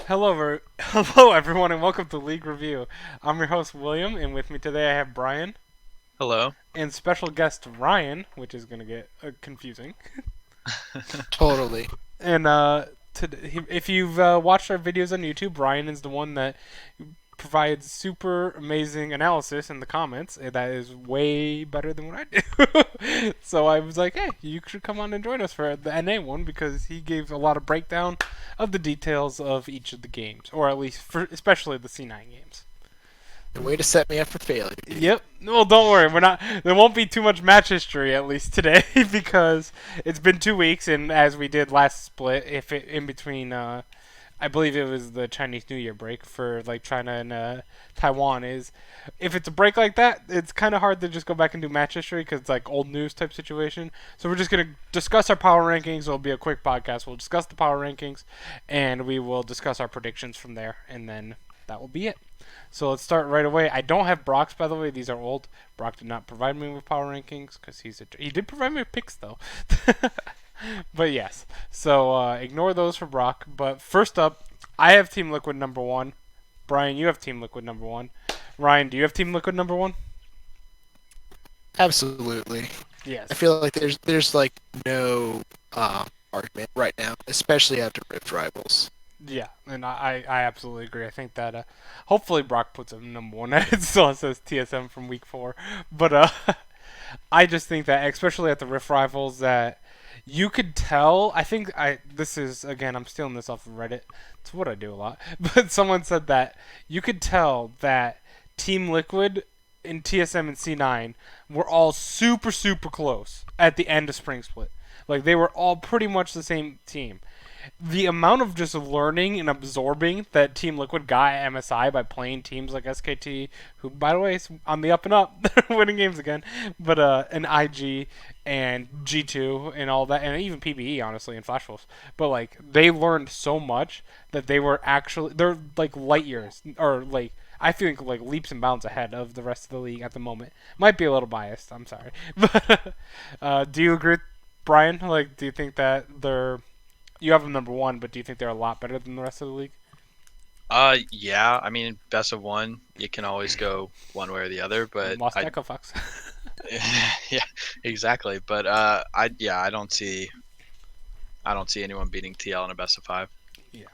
Hello everyone, and welcome to League Review. I'm your host William, and with me today I have Brian Hello. and special guest Ryan, which is gonna get confusing. Totally. And if you've watched our videos on YouTube, Ryan is the one that provides super amazing analysis in the comments. That is way better than what I do. So I was like, hey, you should come on and join us for the NA one because he gave a lot of breakdown of the details of each of the games, or at least for especially the C9 games. The way to set me up for failure, dude. Yep. Well, don't worry. We're not. There won't be too much match history at least today because it's been 2 weeks, and as we did last split, if it in between, I believe it was the Chinese New Year break for like China and Taiwan. Is if it's a break like that, it's kind of hard to just go back and do match history because it's like old news type situation. So we're just gonna discuss our power rankings. It'll be a quick podcast. We'll discuss the power rankings, and we will discuss our predictions from there, and then that will be it. So let's start right away. I don't have Brock's, by the way. These are old. Brock did not provide me with power rankings because he did provide me with picks though. But yes, so ignore those for Brock. But first up, I have Team Liquid number one. Brian, you have Team Liquid number one. Ryan, do you have Team Liquid number one? Absolutely. I Yes. feel like there's like no argument right now, especially after Rift Rivals. Yeah, and I absolutely agree. I think that hopefully Brock puts him number one. It still says TSM from week four, but I just think that especially at the Rift Rivals that you could tell. I think I this is again I'm stealing this off of Reddit. It's what I do a lot, but someone said that you could tell that Team Liquid in TSM and C9 were all super close at the end of Spring Split. Like they were all pretty much the same team. The amount of just learning and absorbing that Team Liquid got at MSI by playing teams like SKT, who by the way is on the up and up, they're winning games again, but and IG and G2 and all that, and even PBE honestly and Flash Wolves. But like they learned so much that they're like light years or like I feel like leaps and bounds ahead of the rest of the league at the moment. Might be a little biased. I'm sorry, but do you agree, Brian? Like, do you think that you have them number one, but do you think they're a lot better than the rest of the league? yeah. I mean, best of one, you can always go one way or the other, but Lost I, Echo Fox. yeah, exactly. But I don't see anyone beating TL in a best of five. Yeah.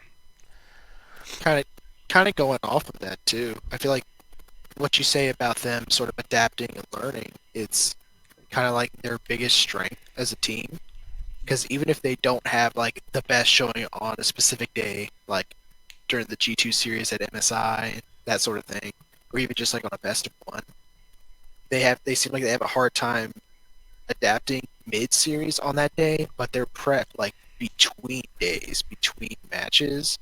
Kind of, kind of going off of that too. I feel like what you say about them sort of adapting and learning, it's kind of like their biggest strength as a team. Because even if they don't have like the best showing on a specific day, like during the G2 series at MSI, that sort of thing, or even just like on a best of one, they seem like they have a hard time adapting mid series on that day, but their prep like between days, between matches,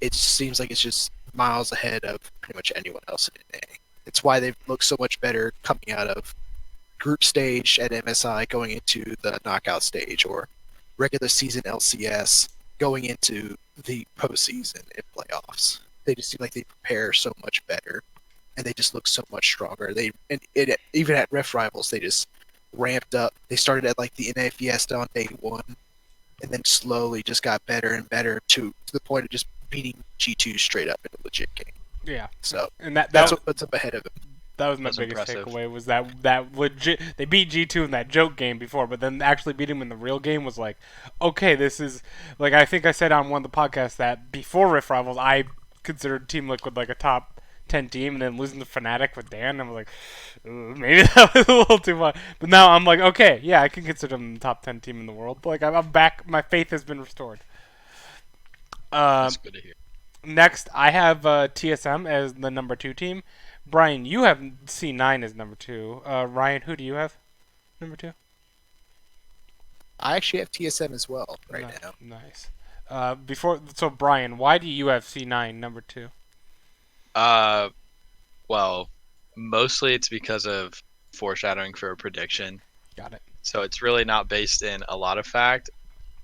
it seems like it's just miles ahead of pretty much anyone else in the day. It's why they've looked so much better coming out of group stage at MSI going into the knockout stage or regular season LCS going into the postseason and playoffs. They just seem like they prepare so much better and they just look so much stronger. Even at Ref Rivals they just ramped up. They started at like the NA Fiesta on day one and then slowly just got better and better to the point of just beating G2 straight up in a legit game. Yeah. So And that that's that what puts them ahead of them. that was my That's biggest impressive. takeaway was that legit they beat G2 in that joke game before, but then actually beat him in the real game was like, okay, this is like I think I said on one of the podcasts that before Rift Rivals I considered Team Liquid like a top 10 team, and then losing to Fnatic with Dan, I was like, maybe that was a little too much. But now I'm like, okay, yeah, I can consider them the top 10 team in the world. Like I'm back, my faith has been restored. Um, That's good to hear. Next, I have TSM as the number two team. Brian, you have C9 as number two. Ryan, who do you have number two? I actually have TSM as well right now. Nice. So Brian, why do you have C9 number two? Uh, well, mostly it's because of foreshadowing for a prediction. Got it. So it's really not based in a lot of fact.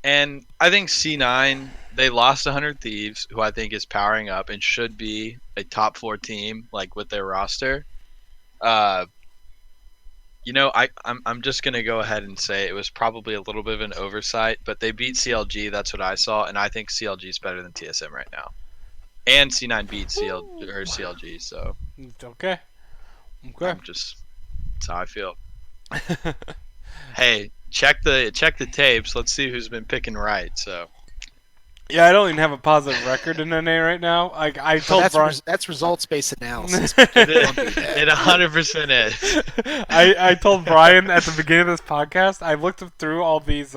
And I think C9, they lost 100 Thieves, who I think is powering up and should be a top four team, like with their roster. Uh, I'm just gonna go ahead and say it was probably a little bit of an oversight, but they beat CLG. That's what I saw, and I think CLG is better than TSM right now. and C9 beat CLG. So Okay. Okay. that's how I feel. Hey, check the tapes. Let's see who's been picking right. So Yeah, I don't even have a positive record in NA right now. Like I But told Brian. that's results based analysis. it Don't do that. it 100% is. I told Brian at the beginning of this podcast. I looked through all these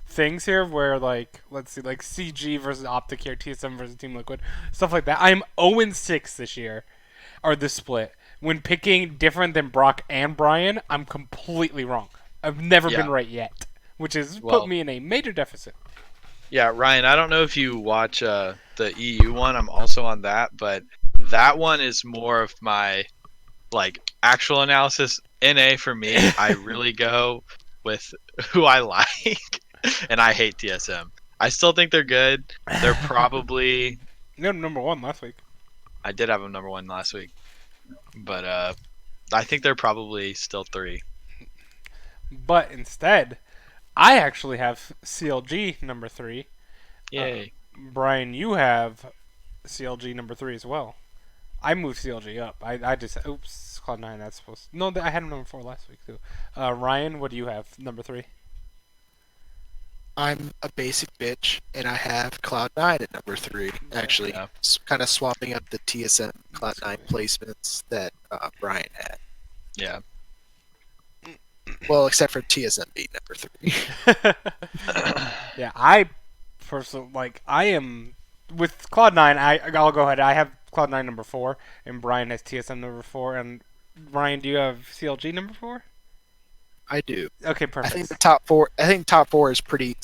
things here where like let's see like CG versus Optic here, TSM versus Team Liquid, stuff like that. I'm 0-6 this year, or this split. When picking different than Brock and Brian, I'm completely wrong. I've never been Yeah. right yet, which has put Well, me in a major deficit. yeah, Ryan. I don't know if you watch the EU one. I'm also on that, but that one is more of my like actual analysis. NA for me, I really go with who I like, and I hate TSM. I still think they're good. They're probably. No, number one last week. I did have them number one last week, but I think they're probably still 3. But instead, I actually have CLG number 3. Yay! Brian, you have CLG number 3 as well. I moved CLG up. I just oops, Cloud9. That's supposed. No, I had him number 4 last week too. Ryan, what do you have number 3? I'm a basic bitch, and I have Cloud9 at number 3. Actually, Yeah. kind of swapping up the TSM Cloud9 placements that Brian had. Yeah. Well, except for TSM being number 3. Yeah, I personally like. I am with Cloud9. I'll go ahead. I have Cloud9 number 4, and Brian has TSM number 4. And Ryan, do you have CLG number 4? I do. Okay, I perfect. think the top four. I think top four is pretty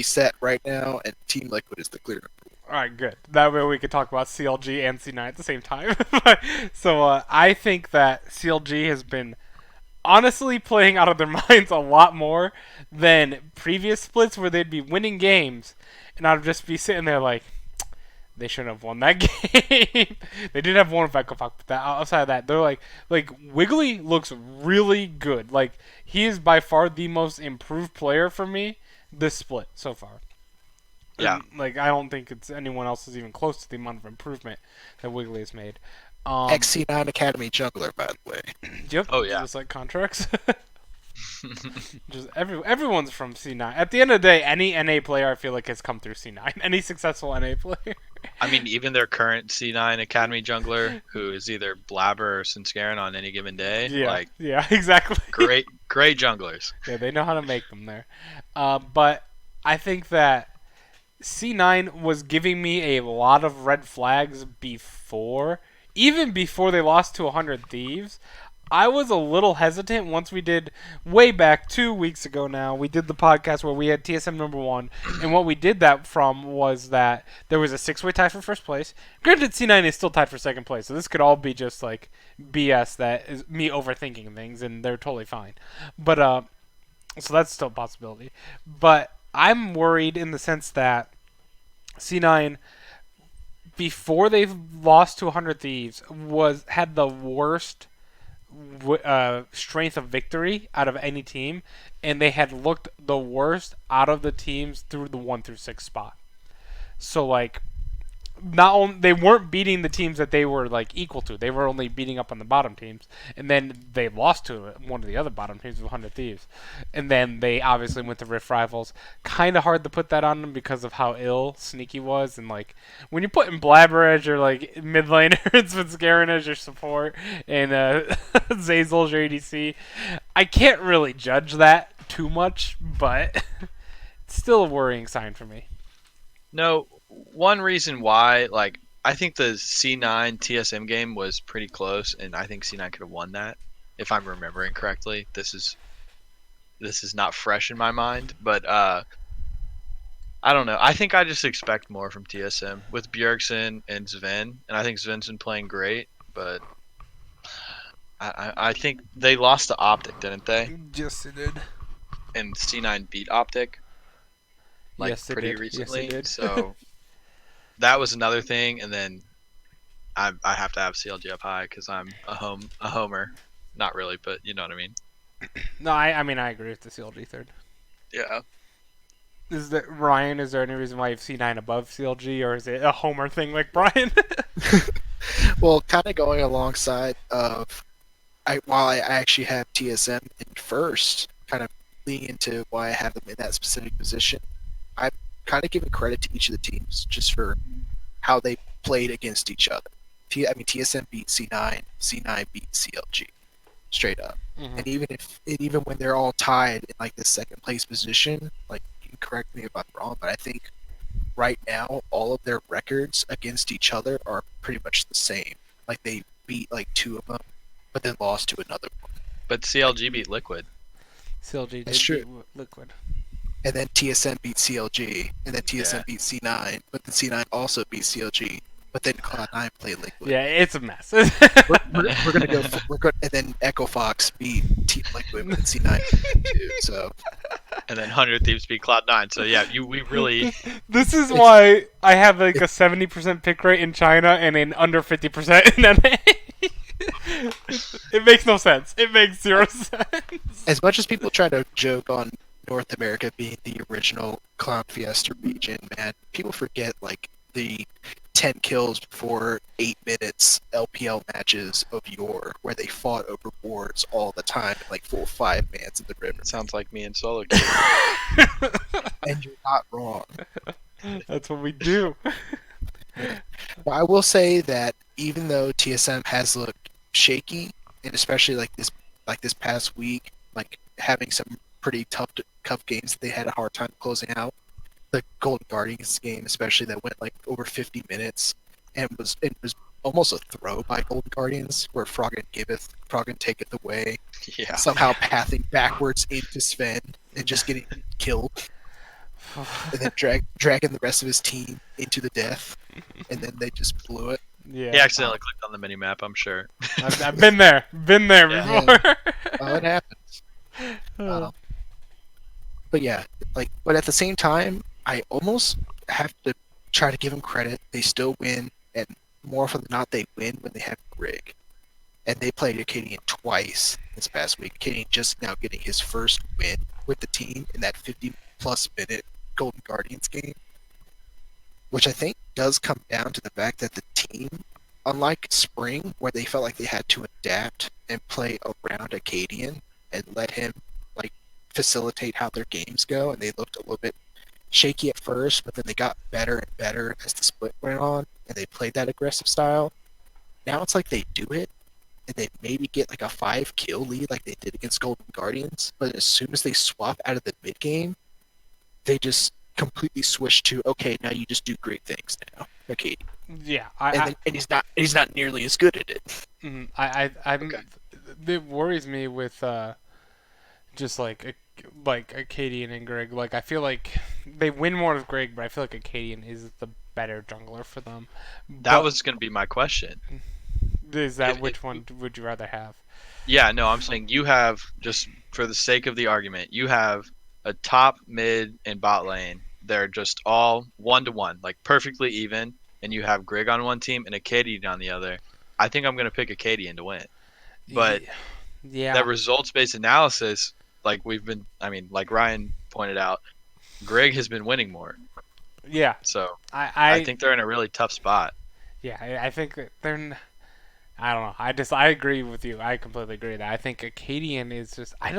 set right now, and Team Liquid is the clear number one. All right, good. That way we could talk about CLG and C9 at the same time. So I think that CLG has been honestly playing out of their minds a lot more than previous splits where they'd be winning games, and I'd just be sitting there like, they shouldn't have won that game. They did have one Vecca Fuck, but outside of that, they're like Wiggly looks really good. Like he is by far the most improved player for me this split so far. Yeah. And, like I don't think it's anyone else is even close to the amount of improvement that Wiggly has made. XC9 Academy jungler, by the way. Yep. Oh, yeah. Just like contracts. Just everyone's from C9. At the end of the day, any NA player I feel like has come through C9. Any successful NA player. I mean, even their current C9 Academy jungler, who is either Blabber or Sinskaran on any given day, like Yeah, exactly. great junglers. Yeah, they know how to make them there. But I think that C9 was giving me a lot of red flags before, even before they lost to 100 Thieves. I was a little hesitant once we did way back 2 weeks ago now. We did the podcast where we had TSM number 1, and what we did that from was that there was a 6-way tie for first place. Granted, C9 is still tied for second place, so this could all be just like BS that is me overthinking things, and they're totally fine. But so that's still a possibility. But I'm worried in the sense that C9 before they lost to 100 Thieves had the worst strength of victory out of any team, and they had looked the worst out of the teams through the 1 through 6 spot. So like, not only they weren't beating the teams that they were like equal to, they were only beating up on the bottom teams, and then they lost to one of the other bottom teams with 100 Thieves, and then they obviously went to Rift Rivals. Kind of hard to put that on them because of how ill Sneaky was, and like when you're putting Blabber as your like mid laner and Svenskaren as your support, and Zazel as your ADC, I can't really judge that too much, but it's still a worrying sign for me. No, one reason why, like, I think the C9 TSM game was pretty close, and I think C9 could have won that, if I'm remembering correctly. This is not fresh in my mind, but I don't know. I think I just expect more from TSM with Bjergsen and Sven, and I think Sven's been playing great, but I think they lost to Optic, didn't they? Yes, they did. And C9 beat Optic, like, Yes, they pretty did. recently. Yes, they did. So that was another thing, and then I have to have CLG up high because I'm a homer. Not really, but you know what I mean. No, I mean I agree with the CLG third. Yeah. Is that Ryan? Is there any reason why you have C9 above CLG, or is it a homer thing like Brian? Well, kind of going alongside of while I actually have TSM in first, kind of leaning into why I have them in that specific position. I'm kind of giving credit to each of the teams just for how they played against each other. I mean, TSM beat C9, C9 beat CLG, straight up. hmm And even when they're all tied in like the second place position, like you can correct me if I'm wrong, but I think right now all of their records against each other are pretty much the same. Like they beat like two of them, but then lost to another one. But CLG beat Liquid. CLG That's did true. beat Liquid. And then TSM beat CLG, and then TSM Yeah. beat C9, but then C9 also beat CLG, but then Cloud9 played Liquid. Yeah, it's a mess. We're gonna go. We're good, and then Echo Fox beat Team Liquid, but then C9 beat too. So And then 100 Thieves beat Cloud9. So yeah, we really This is why I have like a 70% pick rate in China and an under 50% in NA. It makes no sense. It makes zero sense. as much as people try to joke on North America being the original Clown Fiesta region, man, people forget like the 10 kills before 8 minutes LPL matches of yore, where they fought over wards all the time, like full 5-mans in the river. sounds like me and Solo Queue. And you're not wrong. That's what we do. But I will say that even though TSM has looked shaky, and especially like this past week, like having some pretty tough games that they had a hard time closing out. The Golden Guardians game, especially, that went like over 50 minutes, and was almost a throw by Golden Guardians, where Froggen taketh away, Yeah. somehow pathing backwards into Sven and just getting killed, and then dragging the rest of his team into the death, and then they just blew it. Yeah. He accidentally clicked on the mini map, I'm sure. I've been there. Been there Yeah. before. Oh, it happens. But yeah, but at the same time, I almost have to try to give them credit. They still win, and more often than not, they win when they have Grig. And they played Akkadian twice this past week. Akkadian just now getting his first win with the team in that 50-plus minute Golden Guardians game, which I think does come down to the fact that the team, unlike Spring, where they felt like they had to adapt and play around Akkadian and let him like facilitate how their games go, and they looked a little bit shaky at first, but then they got better and better as the split went on, and they played that aggressive style. Now it's like they do it, and they maybe get like a 5-kill lead like they did against Golden Guardians, but as soon as they swap out of the mid game, they just completely switch to, okay, now you just do great things now, okay. Yeah. And he's not nearly as good at it. I'm. Okay. It worries me with just like Akkadian and Greg. Like I feel like they win more with Greg, but I feel like Akkadian is the better jungler for them. That was going to be my question. Is that if- which one would you rather have? Yeah, no, I'm saying you have, just for the sake of the argument, you have a top, mid, and bot lane. They're just all 1-to-1, like perfectly even, and you have Grig on one team and Akkadian on the other. I think I'm going to pick Akkadian to win. But yeah, that results-based analysis, like like Ryan pointed out, Grig has been winning more. yeah. So I I think they're in a really tough spot. yeah. I think that they're. I don't know. I agree with you. I completely agree that I think Akkadian is just. I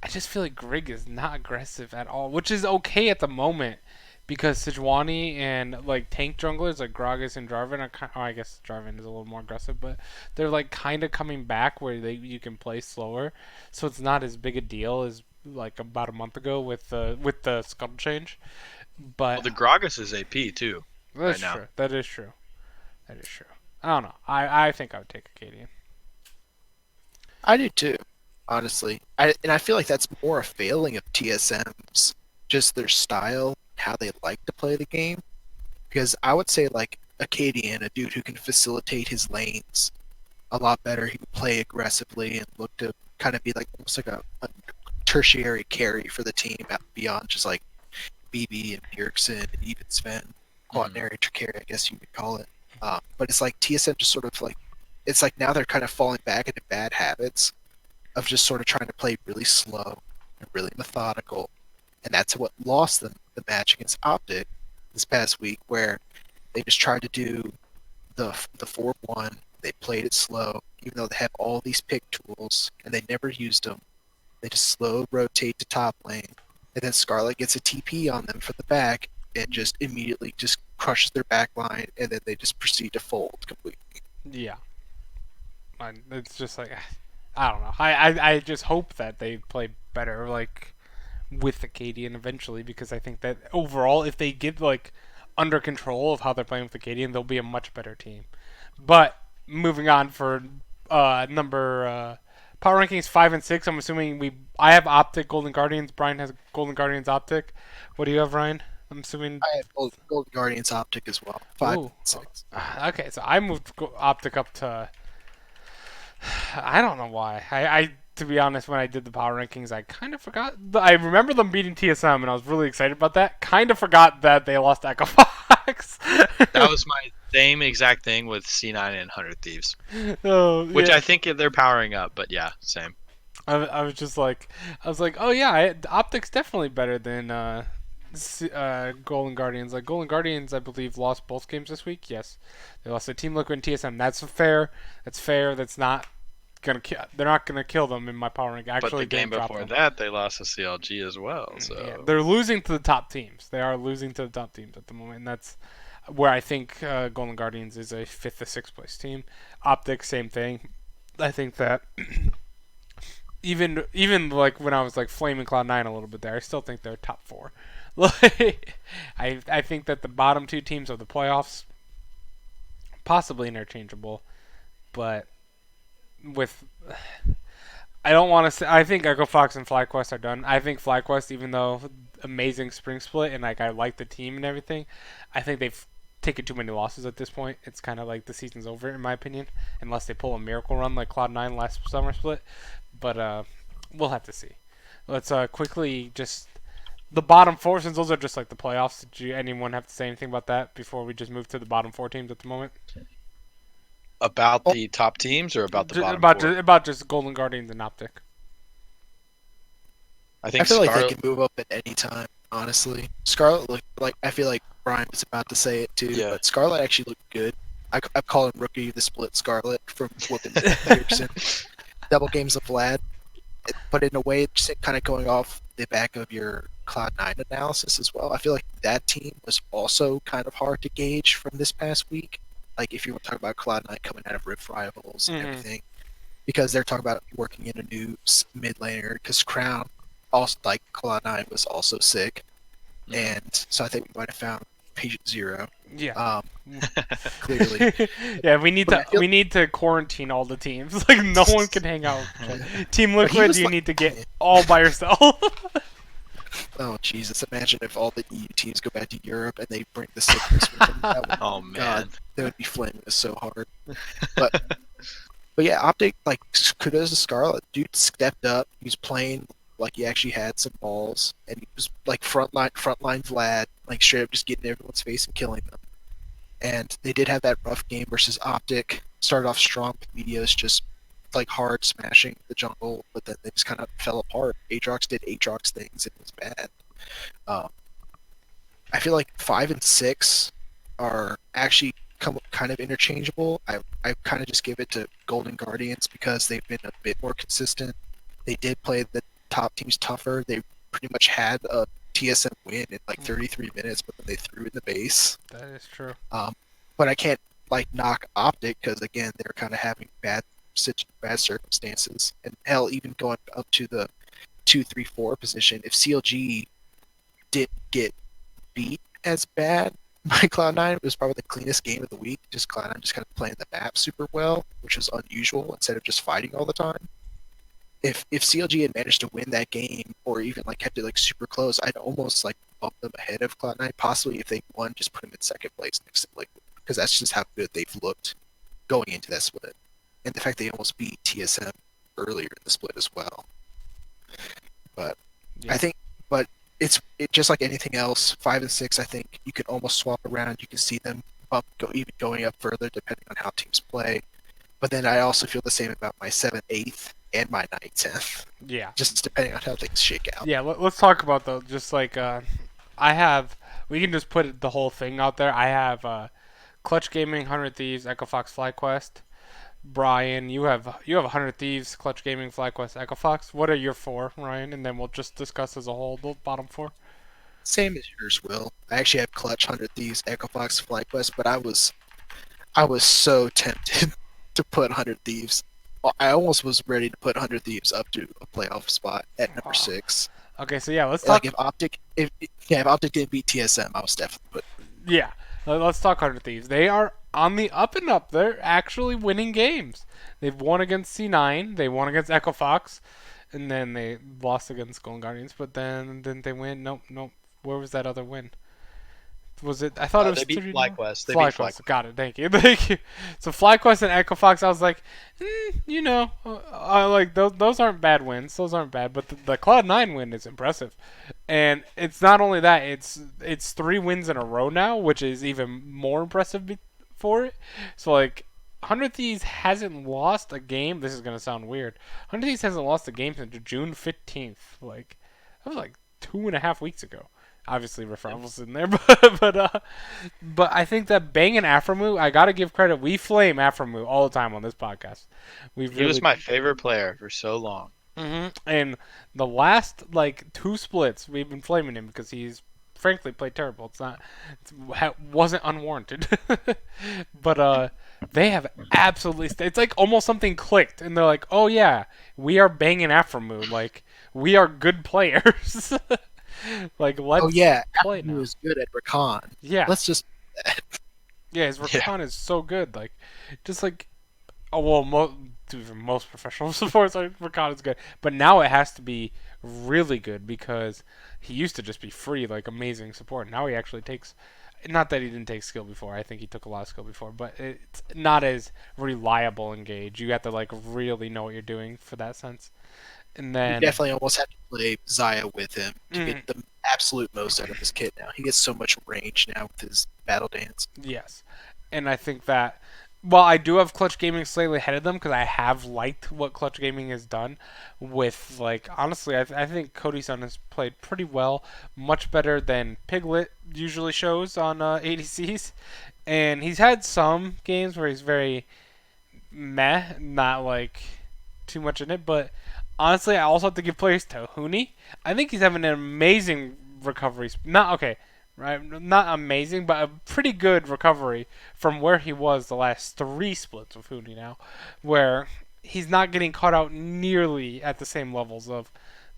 just feel like Grig is not aggressive at all, which is okay at the moment because Sejuani and like tank junglers like Gragas and Jarvan are I guess Jarvan is a little more aggressive, but they're like kind of coming back where you can play slower, so it's not as big a deal as like about a month ago with the scuttle change. But Well, the Gragas is AP too. that's right now. true. That is true. That is true. I don't know. I think I would take Akkadian. I do too, honestly. I feel like that's more a failing of TSM's, just their style, how they like to play the game. Because I would say like Akkadian, a dude who can facilitate his lanes a lot better. He can play aggressively and look to kind of be like almost like a tertiary carry for the team beyond just like BB and Bjergsen and even Sven. Quaternary carry, I guess you could call it. But it's like TSM just sort of like, it's like now they're kind of falling back into bad habits of just sort of trying to play really slow and really methodical and that's what lost them the match against Optic this past week, where they just tried to do the 4-1. They played it slow, even though they have all these pick tools, and they never used them. They just slow rotate to top lane, and then Scarlet gets a TP on them from the back and just immediately just crushes their back line, and then they just proceed to fold completely. Yeah. It's just like I don't know. I just hope that they play better like with Akkadian eventually because I think that overall if they get like under control of how they're playing with Akkadian, they'll be a much better team. But moving on for number power rankings 5 and 6, I'm assuming I have Optic Golden Guardians. Brian has Golden Guardians Optic. What do you have, Ryan? I'm assuming. I have Golden Guardians Optic as well. 5 and 6. Okay, so I moved Optic up to. I don't know why. I to be honest, when I did the power rankings, I kind of forgot. I remember them beating TSM, and I was really excited about that. Kind of forgot that they lost Echo Fox. That was my same exact thing with C9 and 100 Thieves, Oh, which yeah. I think they're powering up. But yeah, same. I was just like, oh yeah, Optic's definitely better than Golden Guardians. Like Golden Guardians, I believe lost both games this week. Yes, they lost to Team Liquid and TSM. That's fair. That's fair. That's not gonna. They're not gonna kill them in my power rank. But Actually, the game didn't drop before them. that, they lost to CLG as well. So Yeah, they're losing to the top teams. They are losing to the top teams at the moment, and that's where I think Golden Guardians is a 5th or 6th place team. Optic, same thing. I think that even like when I was like flaming Cloud9 a little bit there, I still think they're top 4. Like, I think that the bottom 2 teams of the playoffs possibly interchangeable, but with I don't want to say. I think Echo Fox and FlyQuest are done. I think FlyQuest, even though amazing spring split and like I like the team and everything, I think they've taken too many losses at this point. It's kind of like the season's over in my opinion, unless they pull a miracle run like Cloud9 last summer split. But we'll have to see. Let's quickly just the bottom 4 since those are just like the playoffs. Did anyone have to say anything about that before we just move to the bottom 4 teams at the moment? about the top teams or about the bottom about four? about just Golden Guardians and Optic. I I think feel like they Scarlet. can move up at any time, honestly. Scarlet looked like, I feel like Brian was about to say it too, Yeah. but Scarlet actually looked good. I call him Rookie of the Split Scarlet from whooping Peterson. Double games of Vlad. But in a way, just kind of going off the back of your Cloud9 analysis as well, I feel like that team was also kind of hard to gauge from this past week. Like if you want to talk about Cloud9 coming out of Rift Rivals and everything, because they're talking about working in a new mid laner, because Crown, also like Cloud9, was also sick, and so I think we might have found patient zero. Yeah. Clearly. Yeah, we need But I to feel- we need to quarantine all the teams. Like no one can hang out. Team But he Liquid, was you like- need to get all by yourself. Oh Jesus! Imagine if all the EU teams go back to Europe and they bring the sickness with them. That would, Oh man. God, they would be flaming us so hard. But yeah, Optic, like kudos to Scarlet. Dude stepped up. He was playing like he actually had some balls, and he was like frontline Vlad, like straight up just getting in everyone's face and killing them. And they did have that rough game versus Optic. Started off strong with Meteos just like hard smashing the jungle, but then they just kind of fell apart. Aatrox did Aatrox things. It was bad. Um, I feel like 5 and 6 are actually kind of interchangeable. I kind of just give it to Golden Guardians because they've been a bit more consistent. They did play the top teams tougher. They pretty much had a TSM win in like 33 minutes, but then they threw in the base. That is true. But I can't like knock Optic because again they're kind of having bad circumstances, and hell, even going up to the 2-3-4 position. If CLG didn't get beat as bad by Cloud9, it was probably the cleanest game of the week. Just Cloud9 just kind of playing the map super well, which was unusual instead of just fighting all the time. If CLG had managed to win that game, or even like kept it like super close, I'd almost like bump them ahead of Cloud9. Possibly if they won, just put them in second place next to Liquid, because that's just how good they've looked going into that split. And the fact they almost beat TSM earlier in the split as well. But Yeah. I think, it's just like anything else. 5 and 6, I think you can almost swap around. You can see them even going up further depending on how teams play. But then I also feel the same about my 7th, 8th, and my 9/10, Yeah. just depending on how things shake out. Yeah, let's talk about though. Just like I have, we can just put the whole thing out there. I have Clutch Gaming, 100 Thieves, Echo Fox, FlyQuest. Brian, you have 100 Thieves, Clutch Gaming, FlyQuest, Echo Fox. What are your four, Ryan? And then we'll just discuss as a whole the bottom four. Same as yours, Will. I actually have Clutch, 100 Thieves, Echo Fox, FlyQuest, but I was so tempted to put 100 Thieves. I almost was ready to put 100 Thieves up to a playoff spot at number Wow. 6. Okay, so yeah, let's Like talk. if Optic didn't beat TSM, I was definitely put. Yeah, let's talk 100 Thieves. They are on the up and up. They're actually winning games. They've won against C9. They won against Echo Fox, and then they lost against Golden Guardians. But then didn't they win? Nope, nope. Where was that other win? Was it? I thought it was They beat 3 FlyQuest. They beat FlyQuest. Got it. Thank you. Thank you. So FlyQuest and Echo Fox, I was like, like those aren't bad wins. Those aren't bad. But the Cloud9 win is impressive, and it's not only that. It's 3 wins in a row now, which is even more impressive for it. So like, 100 Thieves hasn't lost a game. This is gonna sound weird. 100 Thieves hasn't lost a game since June 15th. Like, that was like 2.5 weeks ago. Obviously, Riff in there, but I think that Bang and Aframu, I gotta give credit. We flame Aframu all the time on this podcast. We He was my favorite player for so long. and the last like 2 splits, we've been flaming him because he's frankly played terrible. Wasn't unwarranted, but they have absolutely. It's like almost something clicked, and they're like, oh yeah, we are Bang and Aframu, like we are good players. Like, let's Oh yeah, play Apple now. is good at Recon. Yeah, Let's just yeah, his recon is so good. Like, just like, oh well, most professional supports, like, recon is good, but now it has to be really good because he used to just be free, like amazing support. Now he actually takes. Not that he didn't take skill before. I think he took a lot of skill before, but it's not as reliable engage. You have to like really know what you're doing for that sense. And you then definitely almost have to play Zaya with him to Mhm. get the absolute most out of his kit now. He gets so much range now with his battle dance. yes, and I think that while I do have Clutch Gaming slightly ahead of them because I have liked what Clutch Gaming has done with, like, honestly, I think Cody Sun has played pretty well, much better than Piglet usually shows on ADCs, and he's had some games where he's very meh, not like too much in it, but honestly, I also have to give praise to Huni. I think he's having an amazing recovery. Not okay, right? Not amazing, but a pretty good recovery from where he was the last 3 splits of Huni now, where he's not getting caught out nearly at the same levels of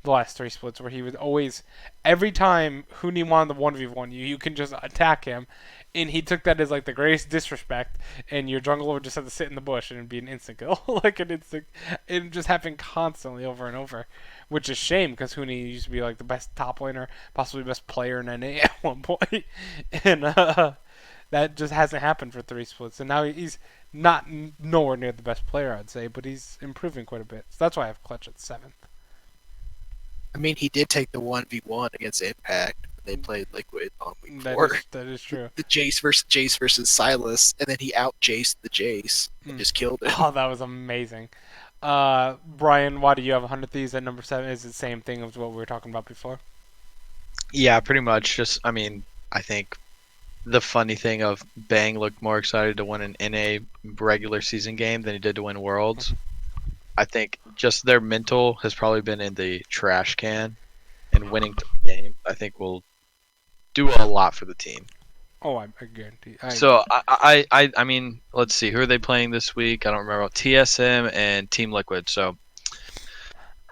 the last 3 splits, where he was always every time Huni wanted the 1v1 you, you can just attack him, and he took that as like the greatest disrespect, and your jungler would just have to sit in the bush and it'd be an instant kill, like an instant. It just happened constantly over and over, which is a shame because Huni used to be like the best top laner, possibly best player in NA at one point, and that just hasn't happened for 3 splits, and now he's not nowhere near the best player, I'd say, but he's improving quite a bit. So that's why I have Clutch at 7th. I mean, he did take the 1v1 against Impact when they played Liquid on week That 4. that is true. The Jace versus Silas, and then he out Jaced the Jace and just killed him. Oh, that was amazing. Brian, why do you have 100 Thieves at number 7? Is it the same thing as what we were talking about before? Yeah, pretty much. Just, I mean, I think the funny thing of Bang looked more excited to win an NA regular season game than he did to win Worlds. I think just their mental has probably been in the trash can, and winning the game, I think, will do a lot for the team. Oh, I guarantee. So I mean, let's see, who are they playing this week? I don't remember. TSM and Team Liquid. So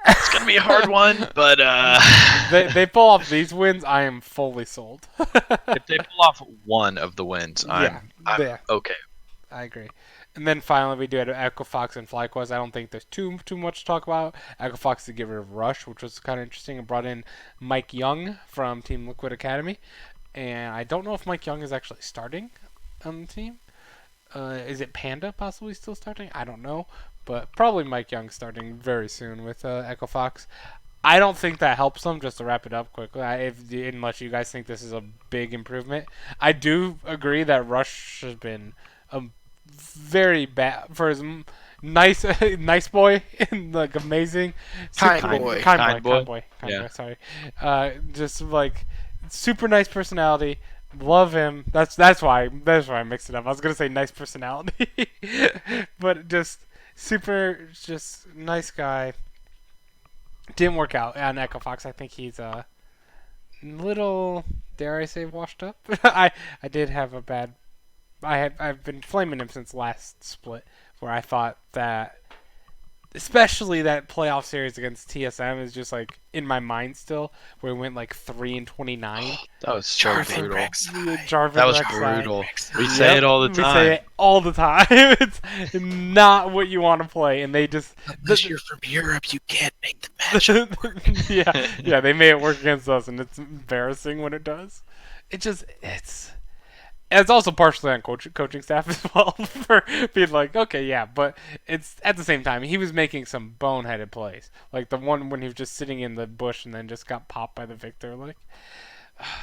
it's gonna be a hard one, but they pull off these wins, I am fully sold. if they pull off one of the wins, I'm yeah, okay. I agree. And then finally, we do have Echo Fox and FlyQuest. I don't think there's too much to talk about. Echo Fox to get rid of Rush, which was kind of interesting, and brought in Mike Young from Team Liquid Academy. And I don't know if Mike Young is actually starting on the team. Is it Panda possibly still starting? I don't know, but probably Mike Young starting very soon with Echo Fox. I don't think that helps them. Just to wrap it up quickly, unless you guys think this is a big improvement, I do agree that Rush has been a very bad for his nice, nice boy, and like amazing, Kind super, boy. kind boy, Kind boy. Yeah. Sorry, just like super nice personality. Love him. That's why I mixed it up. I was gonna say nice personality, but just super, just nice guy. Didn't work out on Echo Fox. I think he's a little, dare I say, washed up. I did have a bad. I've been flaming him since last split, where I thought that, especially that playoff series against TSM, is just like in my mind still, where we went like 3-29. That was so Jarvan brutal. Rek'Sai. Jarvan That was Rek'Sai. brutal. Rek'Sai. We say it all the We say it time. all the time. It's not what you want to play, and they just Unless you're from Europe, you can't make the match. yeah, they made it work against us, and it's embarrassing when it does. It's also partially on coaching staff as well for being like, okay, yeah, but it's at the same time he was making some boneheaded plays, like the one when he was just sitting in the bush and then just got popped by the Victor. Like,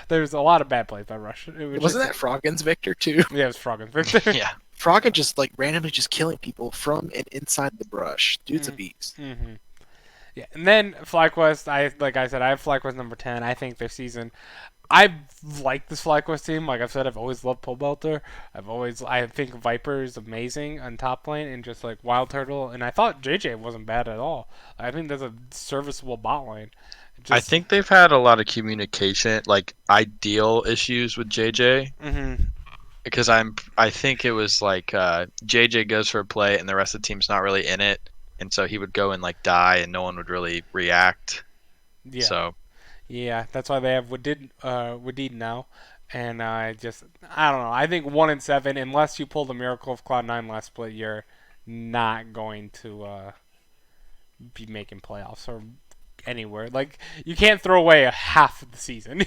there's a lot of bad plays by Rush. It was Wasn't just, that Froggen's Victor too? Yeah, it was Frog and Victor. Yeah. Froggen just like randomly just killing people from and inside the brush. Dude's a Mm. beast. Mm-hmm. Yeah, and then FlyQuest. Like I said, I have FlyQuest number 10. I think their season. I like this FlyQuest team. Like I've said, I've always loved Pole Belter. I think Viper is amazing on top lane, and just like Wild Turtle. And I thought JJ wasn't bad at all. I think that's a serviceable bot lane. I think they've had a lot of communication, like ideal issues with JJ. Mm-hmm. Because I think it was like JJ goes for a play and the rest of the team's not really in it, and so he would go and like die and no one would really react. Yeah. So Yeah, that's why they have Wadid now, and I don't know. I think 1-7, unless you pull the miracle of Cloud9 last split, you're not going to be making playoffs or anywhere. Like you can't throw away a half of the season.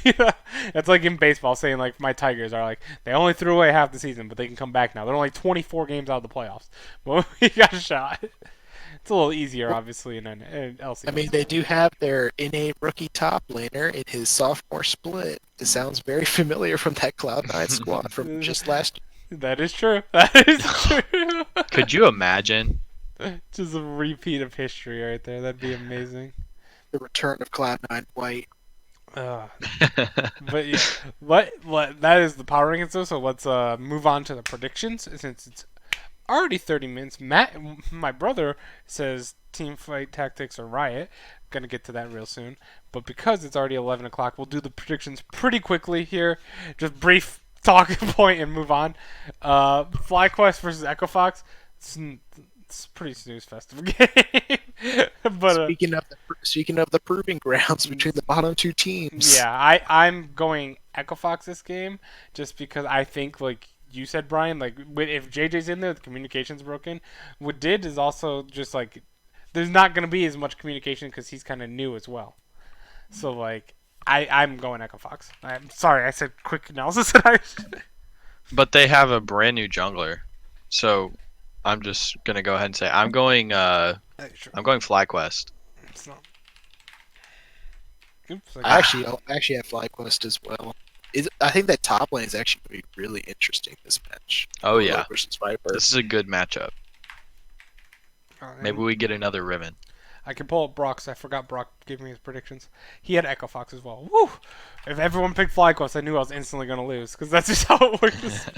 That's like in baseball saying like my Tigers are like they only threw away half the season, but they can come back now. They're only 24 games out of the playoffs. Well, we got a shot. It's a little easier, obviously, in an LCS. I mean, they do have their innate rookie top laner in his sophomore split. It sounds very familiar from that Cloud9 squad from just last year. That is true. That is true. could you imagine? Just a repeat of history right there. That'd be amazing. The return of Cloud9 White. But yeah, that is the power rankings though. So let's move on to the predictions since it's already 30 minutes. Matt, my brother, says team fight tactics are riot. Gonna get to that real soon. But because it's already 11 o'clock, we'll do the predictions pretty quickly here. Just brief talking point and move on. FlyQuest versus Echo Fox. It's a pretty snooze fest of a game. But Speaking of the proving grounds between the bottom two teams. yeah, I'm going Echo Fox this game just because I think like you said, Brian, like if JJ's in there, the communication's broken. What did is also just like there's not going to be as much communication because he's kind of new as well. So like I'm going Echo Fox. I'm sorry, I said quick analysis. But they have a brand new jungler, so I'm just gonna go ahead and say I'm going FlyQuest. It's not. Oops, I actually have FlyQuest as well. I think that top lane is actually going to be really interesting this match. Oh yeah, Versus Viper. this is a good matchup. Maybe we get another Riven. I can pull up Brock's. I forgot Brock gave me his predictions. He had Echo Fox as well. Woo! If everyone picked FlyQuest, I knew I was instantly going to lose because that's just how it works.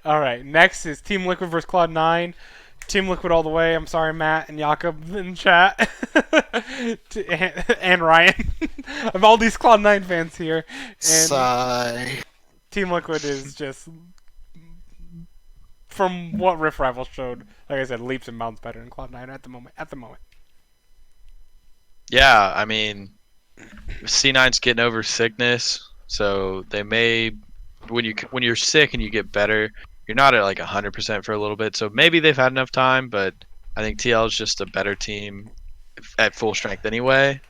All right, next is Team Liquid versus Cloud9. Team Liquid all the way. I'm sorry, Matt and Jakob in chat. And Ryan. Of all these Cloud9 fans here. And Sigh. Team Liquid is just, from what Rift Rivals showed, like I said, leaps and bounds better than Cloud9 at the moment. Yeah, I mean, C9's getting over sickness, so they may when you're sick and you get better, you're not at like 100% for a little bit. So maybe they've had enough time, but I think TL is just a better team at full strength anyway.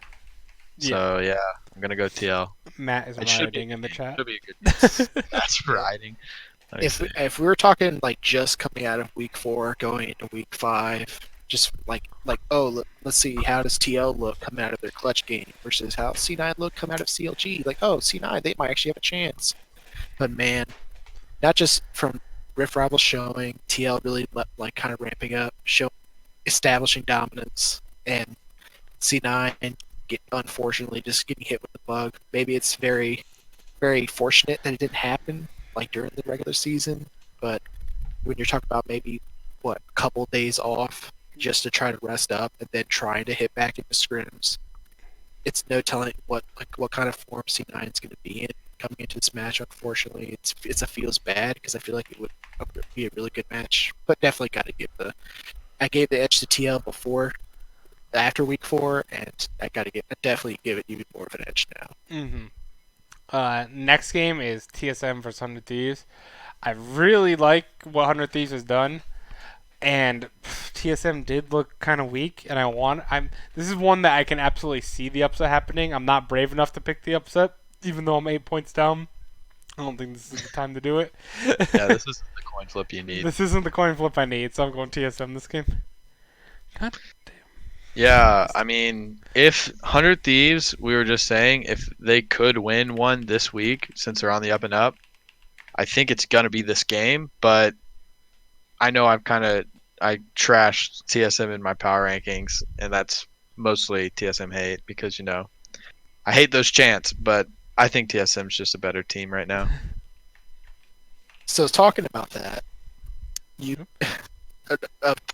So yeah, I'm gonna go TL. Matt is rioting in the chat. Should be a good. That's riding. If we were talking like just coming out of week 4, going into week 5, just like let's see how does TL look coming out of their clutch game versus how C9 look come out of CLG. Like C9 they might actually have a chance. But man, not just from Rift Rival showing, TL really like kind of ramping up, establishing dominance, and C9 unfortunately just getting hit with the bug. Maybe it's very very fortunate that it didn't happen like during the regular season, but when you're talking about maybe what a couple days off just to try to rest up and then trying to hit back into scrims, it's no telling what kind of form C9 is going to be in coming into this match. Unfortunately, it's a feels bad because I feel like it would be a really good match, but definitely got to give the I gave the edge to TL before after week 4, and I definitely give it even more of an edge now. Mm-hmm. Next game is TSM versus 100 Thieves. I really like what 100 Thieves has done, and TSM did look kind of weak. And this is one that I can absolutely see the upset happening. I'm not brave enough to pick the upset, even though I'm 8 points down. I don't think this is the time to do it. Yeah, this is the coin flip you need. This isn't the coin flip I need, so I'm going TSM this game. God damn. Yeah, I mean, if 100 Thieves, we were just saying, if they could win one this week, since they're on the up and up, I think it's gonna be this game. But I know I trashed TSM in my power rankings, and that's mostly TSM hate because I hate those chants, but I think TSM's just a better team right now. So talking about that, you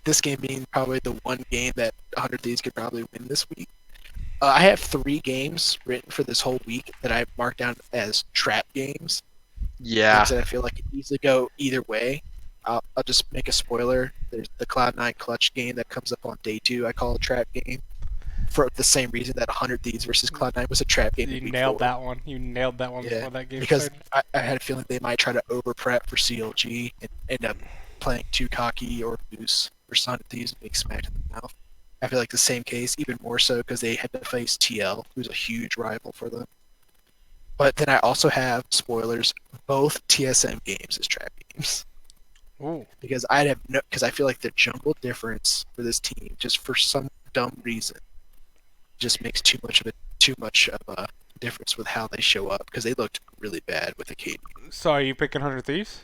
this game being probably the one game that 100 Thieves could probably win this week. I have 3 games written for this whole week that I marked down as trap games. Yeah, Games that I feel like could easily go either way. I'll just make a spoiler. There's the Cloud9 Clutch game that comes up on day 2. I call a trap game for the same reason that 100 Thieves versus Cloud9 was a trap game. You in week nailed 4. that one. You nailed that one before that game because started. I had a feeling they might try to over prep for CLG and end up playing too cocky or loose for Son of Thieves and being smacked in the mouth. I feel like the same case, even more so because they had to face TL, who's a huge rival for them. But then I also have spoilers, both TSM games as trap games. Ooh. Because because I feel like the jungle difference for this team, just for some dumb reason, just makes too much of a difference with how they show up because they looked really bad with Akkadian. So are you picking 100 Thieves?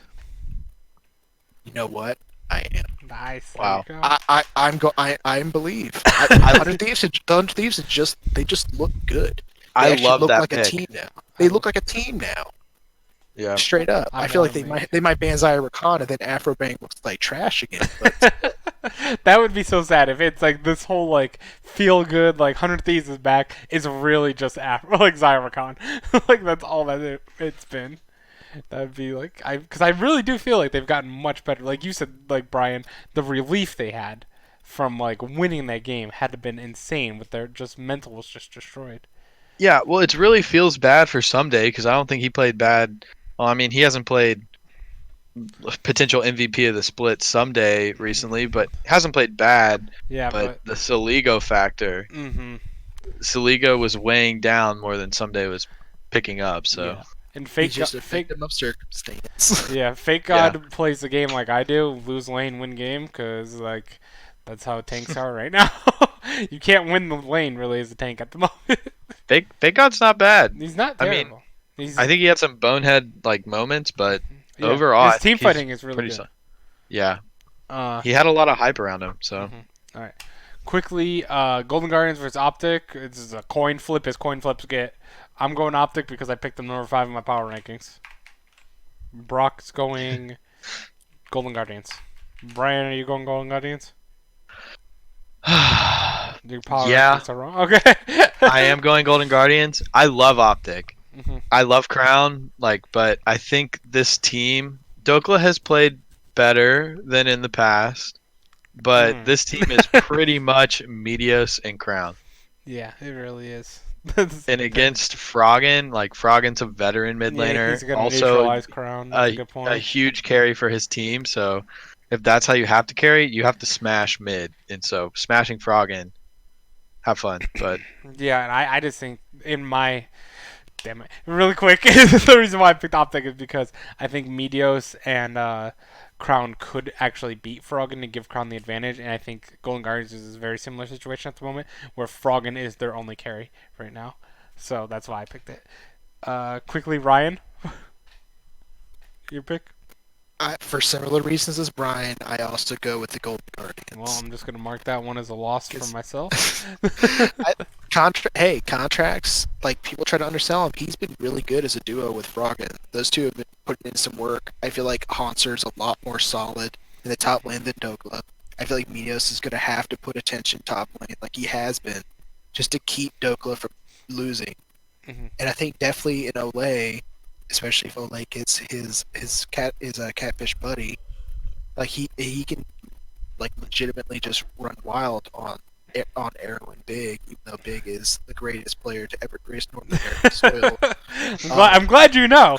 You know what? I am. Nice. Wow. There you go. I believe. 100 Thieves. 100 Thieves they just look good. They I actually love look that like a pick. team now. They look like a team now. Yeah. Straight up. I'm I feel like loving they might ban Zyra Khan and then Afrobang looks like trash again. But That would be so sad if it's like this whole like feel good like 100 Thieves is back is really just Afro like Zyracon. Like that's all that it's been. That would be like because I really do feel like they've gotten much better. Like you said, like Brian, the relief they had from like winning that game had to been insane. With their just mental was just destroyed. Yeah, well, it really feels bad for Someday because I don't think he played bad. Well, I mean, he hasn't played potential MVP of the split Someday recently, but hasn't played bad. Yeah, But but the Saligo factor, mm-hmm. Saligo was weighing down more than Someday was picking up. So Yeah, and he's just a victim of circumstance. Yeah, Fake Yeah. God plays the game like I do, lose lane, win game, because, like, that's how tanks are right now. You can't win the lane, really, as a tank at the moment. Fake God's not bad. He's not I mean, terrible. He's, I think he had some bonehead like moments, but yeah, overall, I his team think he's fighting is really pretty good. solid. Yeah, Uh, he had a lot of hype around him. So All right. Quickly, Golden Guardians versus Optic. This is a coin flip, as coin flips get. I'm going Optic because I picked them number 5 in my power rankings. Brock's going Golden Guardians. Brian, are you going Golden Guardians? Your power Yeah. rankings are wrong. Okay. I am going Golden Guardians. I love Optic. Mhm. I love Crown, but I think this team, Dokla has played better than in the past, but Mm. this team is pretty much Medios and Crown. Yeah, it really is. And against Froggen, Froggen's a veteran mid Yeah, laner, he's gonna also neutralize Crown. That's a good a point. huge carry for his team. So if that's how you have to carry, you have to smash mid. And so smashing Froggen, have fun. But Yeah, and I just think damn it, really quick. The reason why I picked Optic is because I think Medios and Crown could actually beat Froggen and give Crown the advantage, and I think Golden Guardians is a very similar situation at the moment where Froggen is their only carry right now. So that's why I picked it. Quickly, Ryan, your pick. For similar reasons as Brian, I also go with the Golden Well, Guardians. I'm just gonna mark that one as a loss for 'Cause myself. Contracts, like people try to undersell him. He's been really good as a duo with Froggen. Those two have been putting in some work. I feel like Haunser's a lot more solid in the top lane than Dokla. I feel like Mios is going to have to put attention top lane like he has been just to keep Dokla from losing. Mhm. And I think definitely in Olay, especially if Olay gets his catfish buddy, like he can like legitimately just run wild on Arrow and Big, even though Big is the greatest player to ever grace North American soil. I'm glad you know.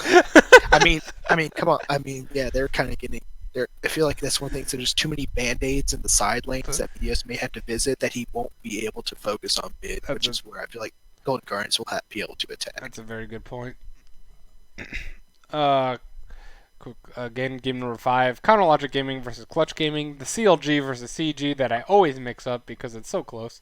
I mean, come on. I mean, yeah, they're kind of getting. I feel like that's one thing. So there's too many band-aids in the side lanes that BDS may have to visit that he won't be able to focus on mid, which is where I feel like Golden Guardians will be able to attack. That's a very good point. Game number 5, Counter Logic Gaming versus Clutch Gaming. The CLG versus CG that I always mix up because it's so close.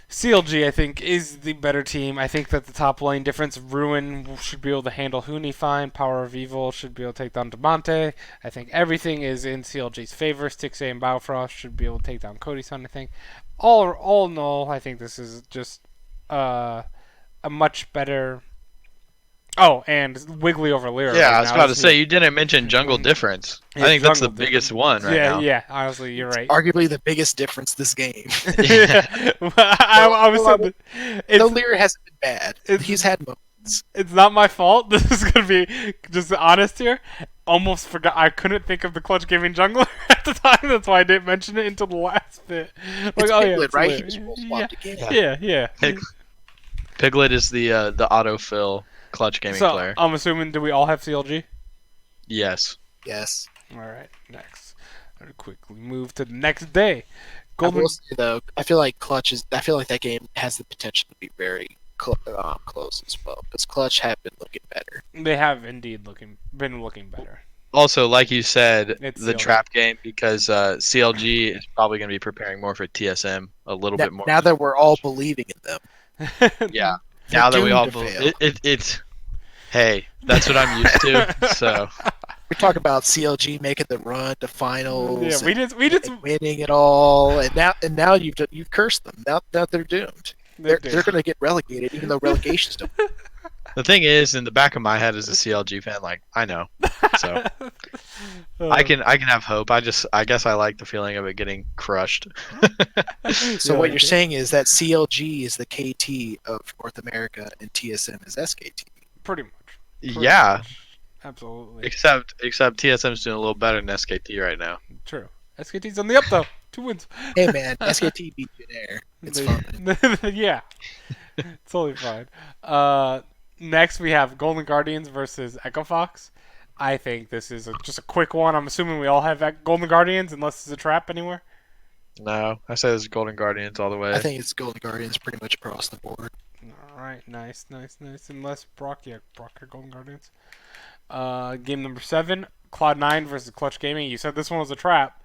CLG, I think, is the better team. I think that the top lane difference, Ruin should be able to handle Huni fine. Power of Evil should be able to take down Devontae. I think everything is in CLG's favor. Stixay and Baofrost should be able to take down Cody Sun, I think. All in all, I think this is just a much better. Oh, and Wiggly over Lyra. Yeah, right I was now. about to That's say me. you didn't mention jungle difference. I Yeah, think that's the jungle biggest one right now. Yeah, honestly, you're right. Arguably the biggest difference this game. I was saying that No, Lear hasn't been bad. He's had moments. it's not my fault. This is gonna be just honest here. Almost forgot. I couldn't think of the Clutch Gaming jungler at the time. That's why I didn't mention it until the last bit. Like, It's oh Piglet, yeah, it's right? Lyra. He was full Yeah, swapped again. yeah. Piglet is the autofill clutch gaming So player. I'm assuming, do we all have CLG? Yes. Yes. All right, next. I'll quickly move to the next day. I Golden. will say though, I feel like I feel like that game has the potential to be very close as well because Clutch have been looking better. They have indeed been looking better. Also, like you said, It's the CLG. trap game because CLG is probably going to be preparing more for TSM a little bit more. Now that we're all believing in them, Yeah. they're Now that we doomed all to believe fail. it's hey, that's what I'm used to. So We talk about CLG making the run to finals. Yeah, we and just winning it all, and now you've cursed them. Now they're doomed. They're going to get relegated, even though relegations don't. the thing is, in the back of my head as a CLG fan, like I know, so I can have hope. I guess I like the feeling of it getting crushed. So Yeah, what you're saying is that CLG is the KT of North America and TSM is SKT. pretty much. Yeah, Absolutely. except TSM's doing a little better than SKT right now. True. SKT's on the up though. 2 wins. Hey man, SKT beat Jin Air. It's fine. Yeah. Totally fine. Next we have Golden Guardians versus Echo Fox. I think this is just a quick one. I'm assuming we all have Golden Guardians unless it's a trap anywhere. No, I say this is Golden Guardians all the way. I think it's Golden Guardians pretty much across the board. All right, nice. Unless Brock or Golden Guardians. Game number 7, Cloud9 versus Clutch Gaming. You said this one was a trap,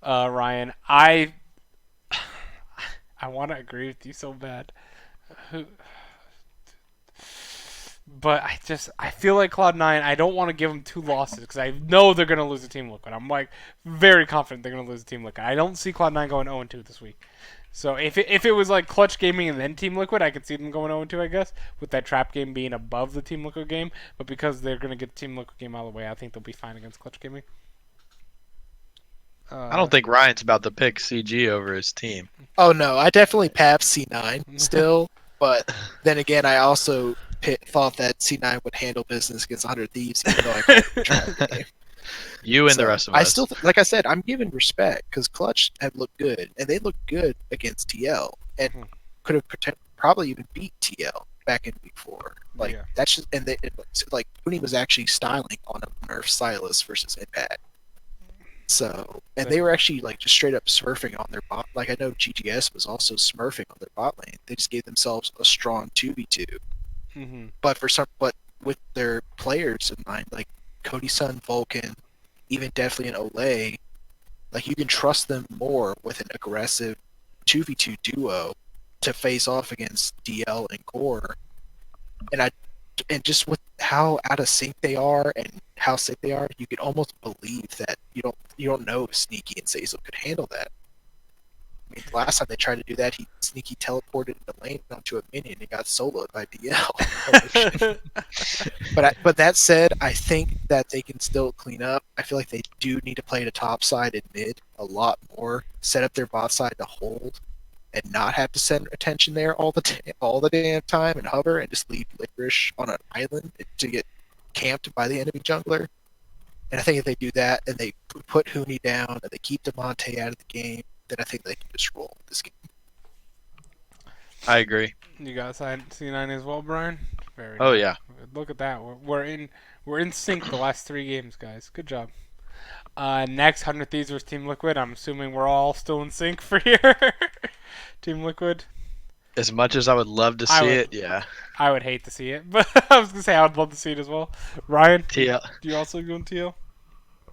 Ryan. I want to agree with you so bad, but I feel like Cloud9. I don't want to give them 2 losses because I know they're gonna lose a Team Liquid. I'm like very confident they're gonna lose a Team Liquid. I don't see Cloud9 going 0-2 this week. So if it was like Clutch Gaming and then Team Liquid, I could see them going 0-2, I guess, with that trap game being above the Team Liquid game. But because they're going to get the Team Liquid game out of the way, I think they'll be fine against Clutch Gaming. I don't think Ryan's about to pick CG over his team. Oh no, I definitely PAP C9 still, but then again, I also thought that C9 would handle business against 100 Thieves, even though I called it a trap game. You and the rest of us. I still, like I said, I'm giving respect because Clutch have looked good, and they looked good against TL, and could have probably even beat TL back in week 4. Like that's just, and like Puni was actually styling on a Nerf Silas versus Impact. So, and they were actually like just straight up smurfing on their bot. Like I know GGS was also smurfing on their bot lane. They just gave themselves a strong 2v2. Mm-hmm. But with their players in mind, like Cody Sun, Vulcan, even definitely an Olay, like you can trust them more with an aggressive 2v2 duo to face off against DL and Core. And just with how out of sync they are and how sick they are, you could almost believe that you don't know if Sneaky and Zazel could handle that. I mean, the last time they tried to do that, Sneaky teleported in the lane onto a minion and got soloed by DL. But that said, I think that they can still clean up. I feel like they do need to play the top side and mid a lot more, set up their bot side to hold, and not have to send attention there all the damn time and hover and just leave Licorice on an island to get camped by the enemy jungler. And I think if they do that and they put Hooney down and they keep DeMonte out of the game, then I think they can just roll this game. I agree. You got C9 as well, Brian? Very Oh nice. yeah. Look at that. We're in sync the last 3 games, guys. Good job. Next, 100 Thieves vs Team Liquid. I'm assuming we're all still in sync for here. Team Liquid. As much as I would love to see it, yeah. I would hate to see it, but I was gonna say I would love to see it as well. Ryan, TL. do you also go in TL?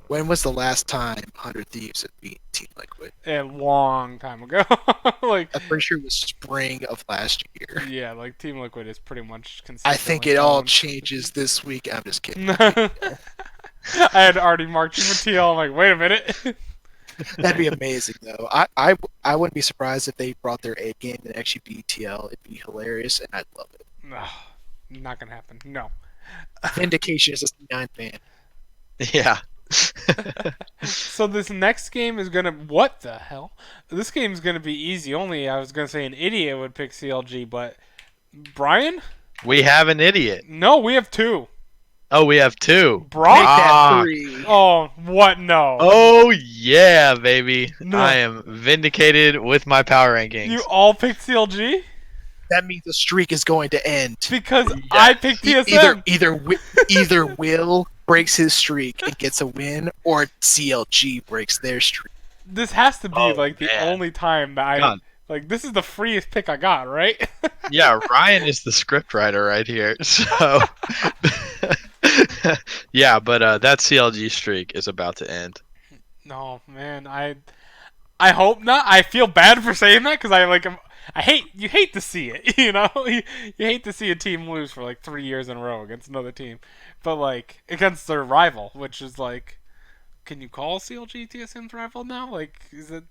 When was the last time 100 Thieves had beat Team Liquid? A long time ago. Like, I'm pretty sure it was spring of last year. yeah, like Team Liquid is pretty much consistent. I think it all changes this week. I'm just kidding. I had already marked you for TL. I'm like, wait a minute. That'd be amazing, though. I wouldn't be surprised if they brought their A game and actually beat TL. It'd be hilarious, and I'd love it. No, not gonna happen. No. Vindication is a C9 fan. Yeah. So this next game is gonna. What the hell? This game is gonna be easy. Only I was gonna say an idiot would pick CLG, but Brian? We have an idiot. No, we have 2. Oh, we have 2. Brock? Make that 3. Oh, what? No. Oh yeah, baby. No. I am vindicated with my power rankings. You all picked CLG? That means the streak is going to end. Because Yeah. I picked TSM. Either Will breaks his streak and gets a win, or CLG breaks their streak. This has to be Oh, like the man. only time that I God. like. This is the freest pick I got, right? Yeah, Ryan is the script writer right here. So yeah, but that CLG streak is about to end. No, man. I hope not. I feel bad for saying that because you hate to see it, you know? You hate to see a team lose for like 3 years in a row against another team. But like against their rival, which is like, can you call CLG TSM's rival now? Like, is it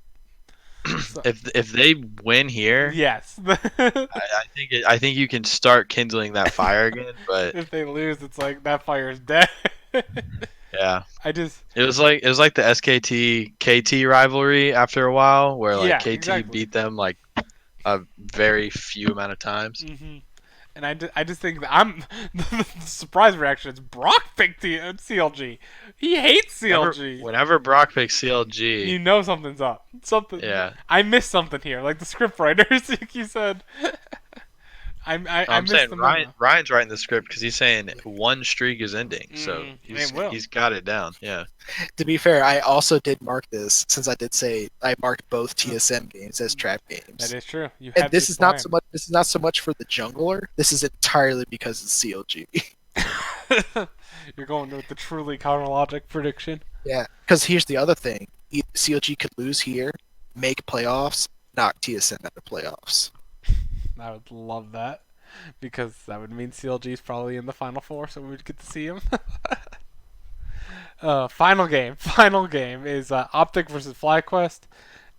If they win here, yes. I think you can start kindling that fire again, but If they lose, it's like that fire's dead. yeah. It It was like the SKT KT rivalry after a while where like Yeah, KT exactly. beat them like a very few amount of times. And I just think that the surprise reaction is Brock picked CLG. He hates CLG. Whenever Brock picks CLG, You know something's up. Something. Yeah. I missed something here, like the script writers. Like you said. I I'm missed saying the Ryan's writing the script because he's saying one streak is ending, so it will. he's got it down. Yeah. To be fair, I also did mark this, since I did say I marked both TSM games as trap games. That is true. You And have this to is not plan. so much. This is not so much for the jungler. This is entirely because of CLG. You're going with the truly chronologic prediction. Yeah, because here's the other thing: CLG could lose here, make playoffs, knock TSM out of playoffs. I would love that because that would mean CLG is probably in the final 4, so we would get to see him. Final game is Optic versus FlyQuest.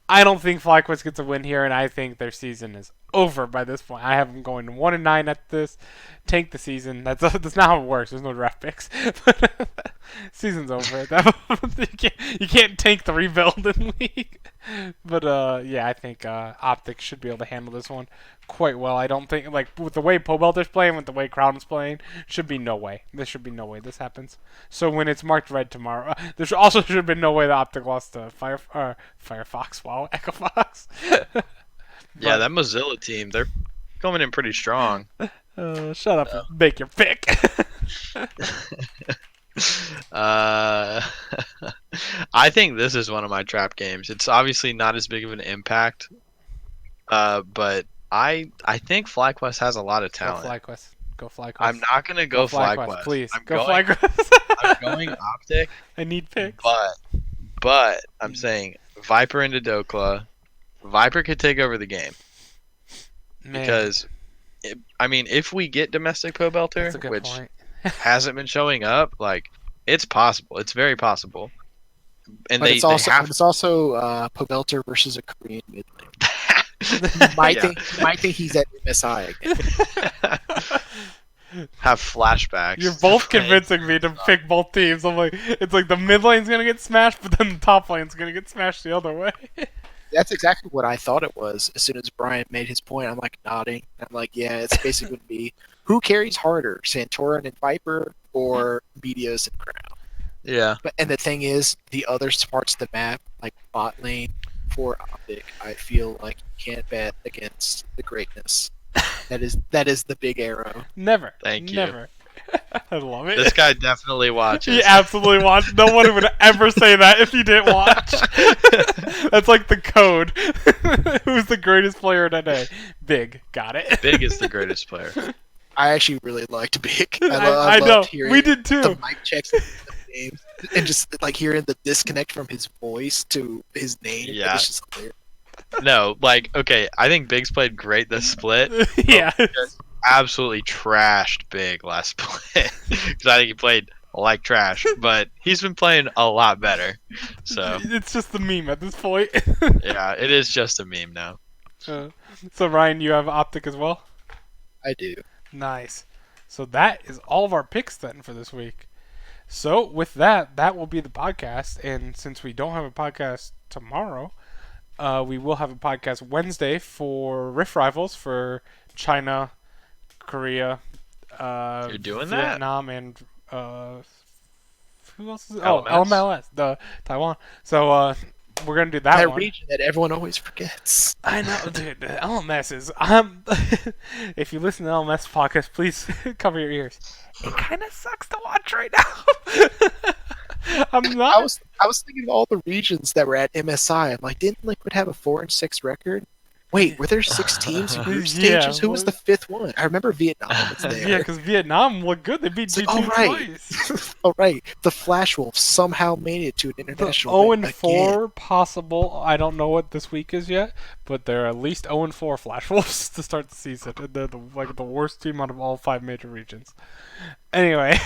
I don't think FlyQuest gets a win here, and I think their season is over by this point. I have them going 1-9 at this. Tank the season. That's not how it works. There's no draft picks. Season's over at that moment. You can't tank the rebuild in league. But yeah, I think Optic should be able to handle this one quite well. I don't think, like, with the way Pobelter's playing, with the way Crowden's playing, should be no way. There should be no way this happens. So when it's marked red tomorrow, there also should have been no way the Optic lost to Firefox. Wow, Echo Fox. Yeah, that Mozilla team, they're coming in pretty strong. Shut up and make your pick. I think this is one of my trap games. It's obviously not as big of an impact, but I think FlyQuest has a lot of talent. Go FlyQuest. I'm not gonna go FlyQuest. Please, I'm go going, FlyQuest. I'm going Optic, I need picks. but I'm saying Viper into Dokla. Viper could take over the game Man, because, if we get domestic that's a Pobelter, good which point. hasn't been showing up, like It's possible. It's very possible. And But they have. it's also Pobelter versus a Korean mid lane. You might Yeah. think he's at MSI again. Have flashbacks. You're both to play. convincing me to pick both teams. I'm like, it's like the mid lane's gonna get smashed, but then the top lane's gonna get smashed the other way. That's exactly what I thought it was. As soon as Brian made his point, I'm like nodding. I'm like, yeah, it's basically going to be who carries harder, Santorin and Viper or Meteos and Crown. Yeah. And the thing is, the other parts of the map, like bot lane for Optic, I feel like you can't bet against the greatness. That is the big arrow. Never. Thank you. Never. I love it. This guy definitely watches. He absolutely watched. No one would ever say that if he didn't watch. That's like the code. Who's the greatest player today? Big. Got it. Big is the greatest player. I actually really liked Big. I know. loved hearing We did too. the mic checks in the games and just like hearing the disconnect from his voice to his name. Yeah. It's just hilarious. No, like, okay, I think Big's played great this split. Yeah. Absolutely trashed Big last split. Because I think he played like trash, but he's been playing a lot better. So, It's just the meme at this point. yeah, it is just a meme now. So Ryan, you have Optic as well? I do. Nice. So that is all of our picks then for this week. So with that, that will be the podcast. And since we don't have a podcast tomorrow, we will have a podcast Wednesday for Rift Rivals for China, Korea, You're doing that? Vietnam, and who else is it? LMS? Oh, LMLS, the Taiwan. So we're gonna do that That one. region that everyone always forgets. I know, dude. The LMS is. If you listen to LMS podcast, please cover your ears. It kind of sucks to watch right now. I'm not. I was thinking of all the regions that were at MSI. I'm like, didn't Liquid have a 4-6 record? Wait, were there 6 teams in group Yeah, stages? Who was the 5th one? I remember Vietnam was there. Yeah, because Vietnam looked good. They beat It's like, G2 all right. twice. All right, the Flash Wolves somehow made it to an The international. 0-4 possible. I don't know what this week is yet, but they're at least 0-4 Flash Wolves to start the season. And they're the worst team out of all 5 major regions. Anyway,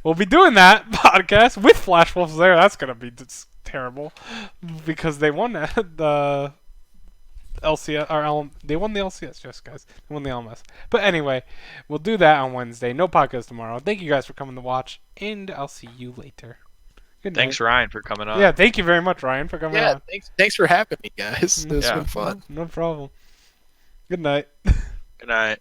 we'll be doing that podcast with Flash Wolves there. That's gonna be just terrible because they won the LCS or they won the LCS, yes, guys. They won the LMS. But anyway, we'll do that on Wednesday. No podcast tomorrow. Thank you guys for coming to watch, and I'll see you later. Good night. Thanks, Ryan, for coming on. Yeah, thank you very much, Ryan, for coming Yeah, on. thanks for having me, guys. This has Yeah. been fun. No problem. Good night. Good night.